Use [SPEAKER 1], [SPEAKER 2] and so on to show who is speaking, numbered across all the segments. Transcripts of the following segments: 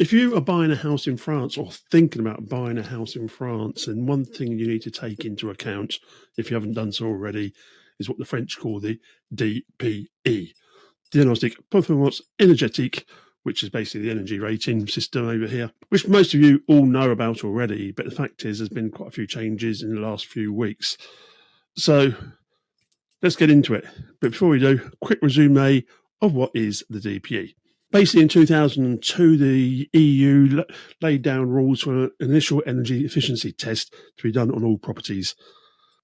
[SPEAKER 1] If you are buying a house in France or thinking about buying a house in France, then one thing you need to take into account, if you haven't done so already, is what the French call the DPE, Diagnostic Performance Energetique, which is basically the energy rating system over here, which most of you all know about already. But the fact is, there's been quite a few changes in the last few weeks. So let's get into it. But before we do, a quick resume of what is the DPE. Basically, in 2002, the EU laid down rules for an initial energy efficiency test to be done on all properties.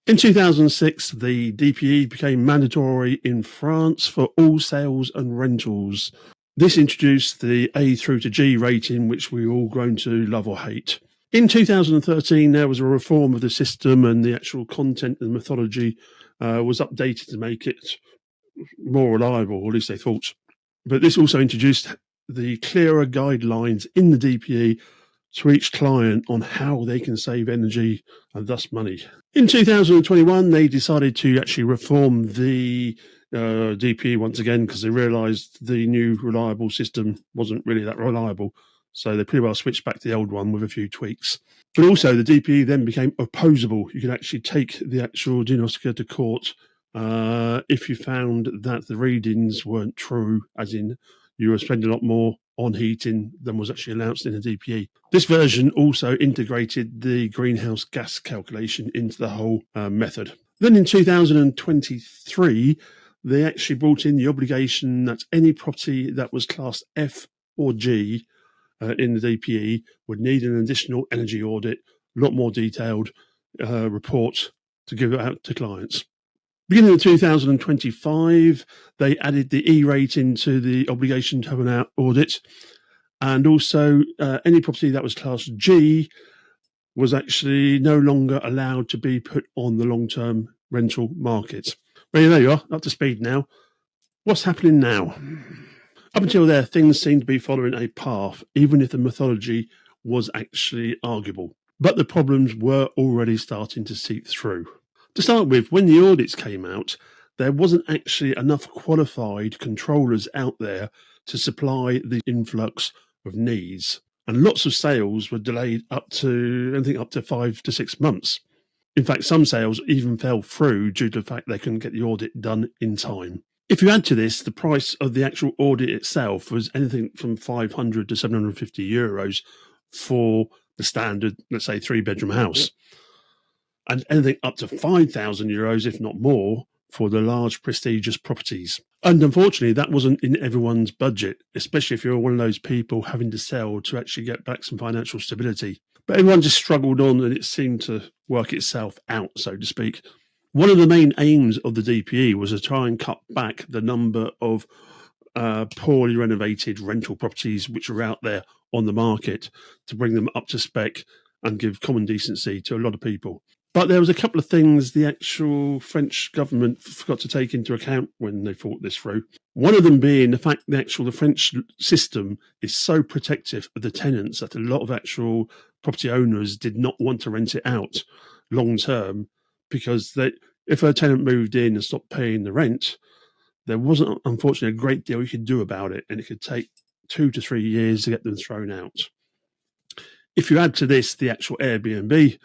[SPEAKER 1] In 2006, the DPE became mandatory in France for all sales and rentals. This introduced the A through to G rating, which we've all grown to love or hate. In 2013, there was a reform of the system, and the actual content and methodology was updated to make it more reliable, or at least they thought. But this also introduced the clearer guidelines in the DPE to each client on how they can save energy and thus money. In 2021, they decided to actually reform the DPE once again because they realised the new reliable system wasn't really that reliable. So they pretty well switched back to the old one with a few tweaks. But also the DPE then became opposable. You could actually take the actual diagnosticator to court if you found that the readings weren't true, as in you were spending a lot more on heating than was actually announced in the DPE. This version also integrated the greenhouse gas calculation into the whole method. Then in 2023, they actually brought in the obligation that any property that was classed F or G in the DPE would need an additional energy audit, a lot more detailed report to give out to clients. Beginning of 2025, they added the E rating to the obligation to have an audit, and also any property that was classed G was actually no longer allowed to be put on the long-term rental market. Well, there you are, up to speed now. What's happening now? Up until there, things seem to be following a path, even if the methodology was actually arguable. But the problems were already starting to seep through. To start with, when the audits came out, there wasn't actually enough qualified controllers out there to supply the influx of needs. And lots of sales were delayed up to 5 to 6 months. In fact, some sales even fell through due to the fact they couldn't get the audit done in time. If you add to this, the price of the actual audit itself was anything from 500 to 750 euros for the standard, let's say, 3-bedroom house. And anything up to 5,000 euros, if not more, for the large prestigious properties. And unfortunately, that wasn't in everyone's budget, especially if you're one of those people having to sell to actually get back some financial stability. But everyone just struggled on, and it seemed to work itself out, so to speak. One of the main aims of the DPE was to try and cut back the number of poorly renovated rental properties which are out there on the market, to bring them up to spec and give common decency to a lot of people. But there was a couple of things the actual French government forgot to take into account when they thought this through. One of them being the fact that the French system is so protective of the tenants that a lot of actual property owners did not want to rent it out long term, because if a tenant moved in and stopped paying the rent, there wasn't, unfortunately, a great deal you could do about it, and it could take 2 to 3 years to get them thrown out. If you add to this the actual Airbnb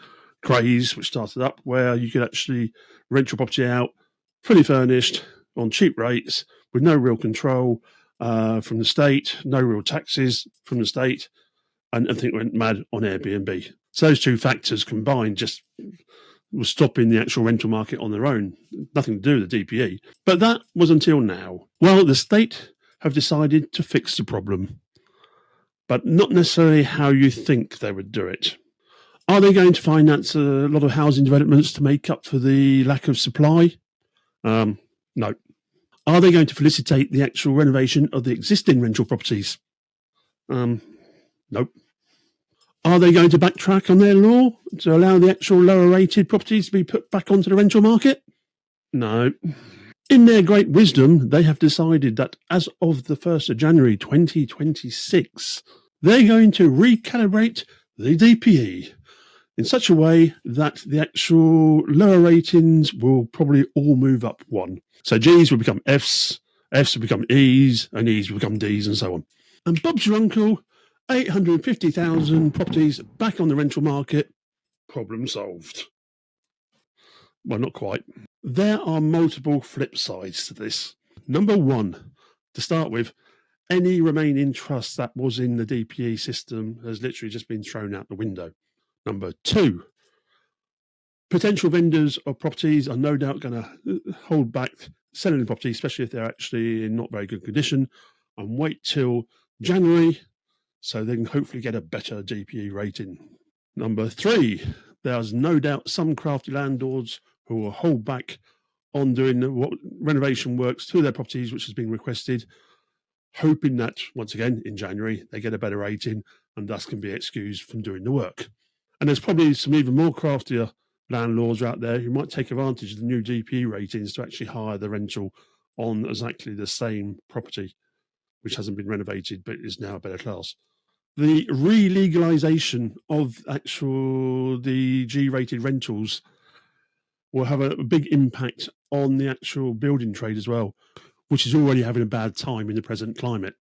[SPEAKER 1] craze, which started up, where you could actually rent your property out fully furnished on cheap rates with no real control from the state, no real taxes from the state, and everything went mad on Airbnb. So those two factors combined just was stopping the actual rental market on their own. Nothing to do with the DPE. But that was until now. Well, the state have decided to fix the problem, but not necessarily how you think they would do it. Are they going to finance a lot of housing developments to make up for the lack of supply? No. Are they going to facilitate the actual renovation of the existing rental properties? Nope. Are they going to backtrack on their law to allow the actual lower rated properties to be put back onto the rental market? No. In their great wisdom, they have decided that as of the 1st of January 2026, they're going to recalibrate the DPE in such a way that the actual lower ratings will probably all move up one. So G's will become F's, F's will become E's, and E's will become D's, and so on. And Bob's your uncle, 850,000 properties back on the rental market. Problem solved. Well, not quite. There are multiple flip sides to this. Number one, to start with, any remaining trust that was in the DPE system has literally just been thrown out the window. Number two, potential vendors of properties are no doubt going to hold back selling the property, especially if they're actually in not very good condition, and wait till January so they can hopefully get a better DPE rating. Number three, there's no doubt some crafty landlords who will hold back on doing what renovation works to their properties, which has been requested, hoping that, once again, in January, they get a better rating and thus can be excused from doing the work. And there's probably some even more craftier landlords out there who might take advantage of the new DPE ratings to actually hire the rental on exactly the same property, which hasn't been renovated but is now a better class. The re-legalisation of the G-rated rentals will have a big impact on the actual building trade as well, which is already having a bad time in the present climate.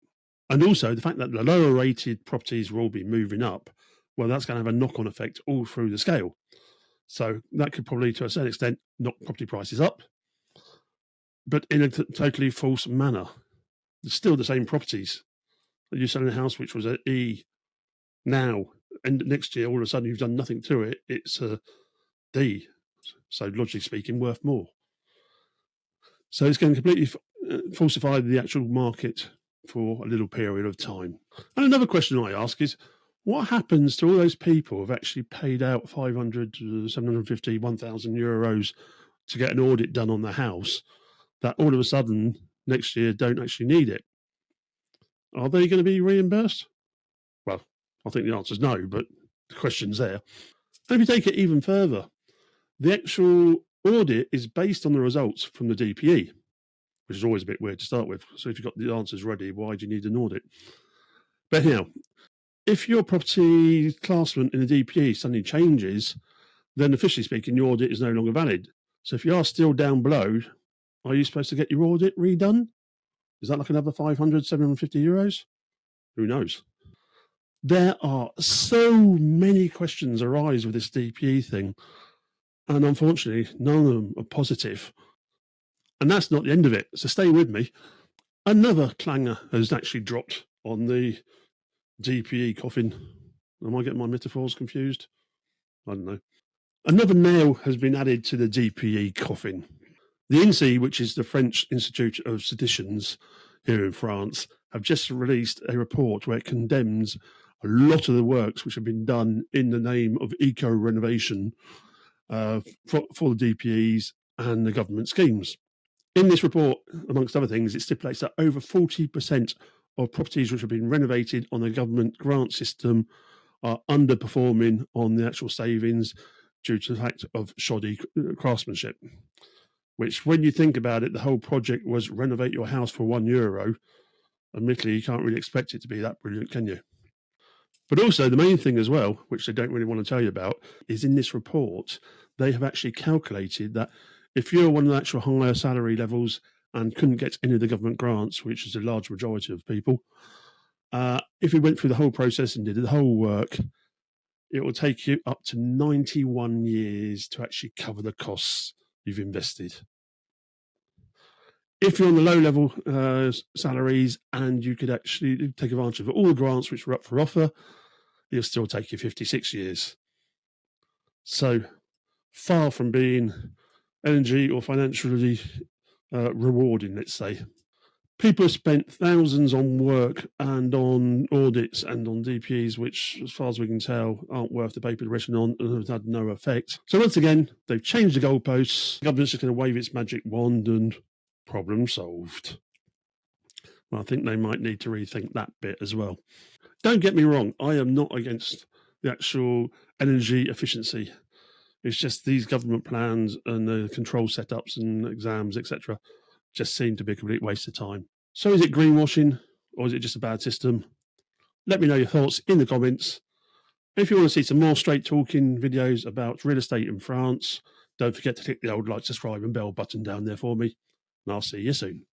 [SPEAKER 1] And also the fact that the lower rated properties will all be moving up, well, that's going to have a knock-on effect all through the scale. So that could probably, to a certain extent, knock property prices up, but in a totally false manner. It's still the same properties. You're selling a house which was at E now, and next year, all of a sudden, you've done nothing to it. It's a D. So logically speaking, worth more. So it's going to completely falsify the actual market for a little period of time. And another question I ask is, what happens to all those people who've actually paid out 500, 750, 1,000 euros to get an audit done on the house that all of a sudden next year don't actually need it? Are they going to be reimbursed? Well, I think the answer is no, but the question's there. And if you take it even further, the actual audit is based on the results from the DPE, which is always a bit weird to start with. So if you've got the answers ready, why do you need an audit? But anyhow, if your property classment in the DPE suddenly changes, then officially speaking, your audit is no longer valid. So if you are still down below, are you supposed to get your audit redone? Is that like another 500, 750 euros? Who knows? There are so many questions arise with this DPE thing. And unfortunately, none of them are positive. And that's not the end of it. So stay with me. Another clanger has actually dropped on the DPE coffin. Am I getting my metaphors confused? I don't know. Another nail has been added to the DPE coffin. The INSEE, which is the French Institute of Seditions here in France, have just released a report where it condemns a lot of the works which have been done in the name of eco-renovation for the DPEs and the government schemes. In this report, amongst other things, it stipulates that over 40% of properties which have been renovated on the government grant system are underperforming on the actual savings due to the fact of shoddy craftsmanship, which, when you think about it, the whole project was renovate your house for €1. Admittedly, you can't really expect it to be that brilliant, can you? But also the main thing as well, which they don't really want to tell you about, is in this report, they have actually calculated that if you're one of the actual higher salary levels and couldn't get any of the government grants, which is a large majority of people, if you went through the whole process and did the whole work, it will take you up to 91 years to actually cover the costs you've invested. If you're on the low-level salaries and you could actually take advantage of all the grants which were up for offer, it'll still take you 56 years. So far from being energy or financially rewarding, let's say. People have spent thousands on work and on audits and on DPEs, which, as far as we can tell, aren't worth the paper they're written on and have had no effect. So once again, they've changed the goalposts. The government's just going to wave its magic wand and problem solved. Well, I think they might need to rethink that bit as well. Don't get me wrong, I am not against the actual energy efficiency. It's just these government plans and the control setups and exams, etc., just seem to be a complete waste of time. So is it greenwashing or is it just a bad system? Let me know your thoughts in the comments. If you want to see some more straight talking videos about real estate in France, don't forget to click the old like, subscribe and bell button down there for me. And I'll see you soon.